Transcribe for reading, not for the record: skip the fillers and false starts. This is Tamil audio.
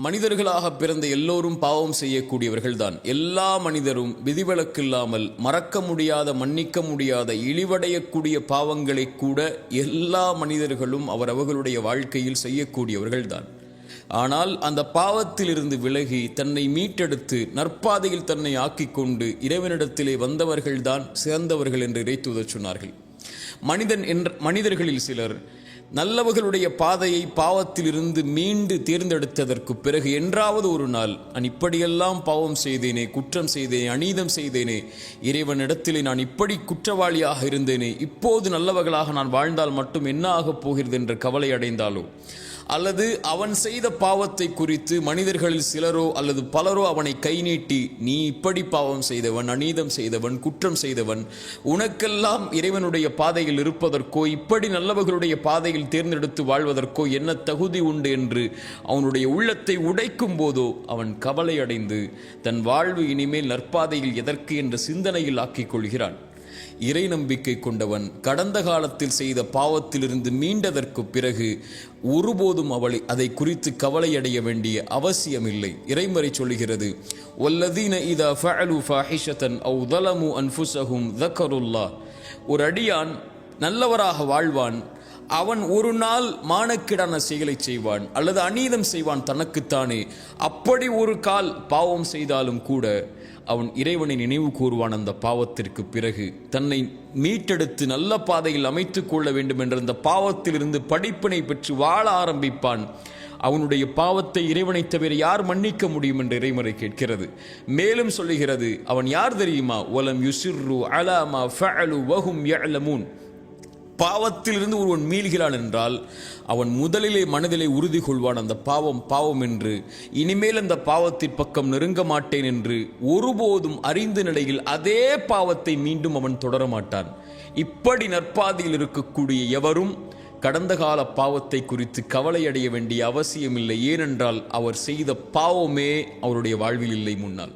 மனிதர்களாக பிறந்த எல்லோரும் பாவம் செய்யக்கூடியவர்கள்தான். எல்லா மனிதரும் விதிவிலக்கில்லாமல் மறக்க முடியாத, மன்னிக்க முடியாத, இழிவடையக்கூடிய பாவங்களை கூட எல்லா மனிதர்களும் அவர்களுடைய வாழ்க்கையில் செய்யக்கூடியவர்கள்தான். ஆனால் அந்த பாவத்திலிருந்து விலகி தன்னை மீட்டெடுத்து நற்பாதையில் தன்னை ஆக்கிக் கொண்டு இறைவனிடத்திலே வந்தவர்கள்தான் சிறந்தவர்கள் என்று இறைத்தூதர் சொன்னார்கள். மனிதர்களில் சிலர் நல்லவர்களுடைய பாதையை பாவத்திலிருந்து மீண்டு தேர்ந்தெடுத்ததற்கு பிறகு என்றாவது ஒரு நாள் நான் இப்படியெல்லாம் பாவம் செய்தேனே, குற்றம் செய்தேனே, அநீதம் செய்தேனே, இறைவனிடத்திலே நான் இப்படி குற்றவாளியாக இருந்தேனே, இப்போது நல்லவர்களாக நான் வாழ்ந்தால் மட்டும் என்ன ஆகப் போகிறது என்ற கவலை அடைந்தாலோ, அல்லது அவன் செய்த பாவத்தை குறித்து மனிதர்களில் சிலரோ அல்லது பலரோ அவனை கை நீட்டி நீ இப்படி பாவம் செய்தவன், அநீதம் செய்தவன், குற்றம் செய்தவன், உனக்கெல்லாம் இறைவனுடைய பாதையில் இருப்பதற்கோ இப்படி நல்லவர்களுடைய பாதையில் தேர்ந்தெடுத்து வாழ்வதற்கோ என்ன தகுதி உண்டு என்று அவனுடைய உள்ளத்தை உடைக்கும் போதோ அவன் கவலை அடைந்து தன் வாழ்வு இனிமேல் நற்பாதையில் எதற்கு என்ற சிந்தனையில் ஆக்கிக் கொள்கிறான். இறை நம்பிக்கை கொண்டவன் கடந்த காலத்தில் செய்த பாவத்திலிருந்து மீண்டதற்கு பிறகு ஒருபோதும் அதை குறித்து கவலையடைய வேண்டிய அவசியமில்லை. இறைமறை சொல்கிறது, வல்லதீன இதா ஃபஅலு ஃபாஹிஷதன் அவ் ஸலமு அன்ஃபுஸஹும் ஸக்கருல்லாஹ். ஒரு அடியான் நல்லவராக வாழ்வான், அவன் ஒரு நாள் மானக்கிடான செயலை செய்வான் அல்லது அநீதம் செய்வான் தனக்குத்தானே. அப்படி ஒரு கால் பாவம் செய்தாலும் கூட அவன் இறைவனை நினைவு கூறுவான். அந்த பாவத்திற்கு பிறகு தன்னை மீட்டெடுத்து நல்ல பாதையில் அமைத்துக் கொள்ள வேண்டும் என்ற அந்த பாவத்திலிருந்து படிப்பினை பெற்று வாழ ஆரம்பிப்பான். அவனுடைய பாவத்தை இறைவனை தவிர யார் மன்னிக்க முடியும் என்று இறைமறை கேட்கிறது. மேலும் சொல்லுகிறது, அவன் யார் தெரியுமா? வலம் யுசிர்ரு அலா மா ஃபஅலு வஹும் யஅலமூன். பாவத்திலிருந்து ஒருவன் மீள்கிறான் என்றால் அவன் முதலிலே மனதிலே உறுதி கொள்வான், அந்த பாவம் என்று, இனிமேல் அந்த பாவத்தின் பக்கம் நெருங்க மாட்டேன் என்று. ஒருபோதும் அறிந்த நிலையில் அதே பாவத்தை மீண்டும் அவன் தொடர மாட்டான். இப்படி நற்பாதையில் இருக்கக்கூடிய எவரும் கடந்த கால பாவத்தை குறித்து கவலையடைய வேண்டிய அவசியமில்லை. ஏனென்றால் அவர் செய்த பாவமே அவருடைய வாழ்வில் இல்லை முன்னால்.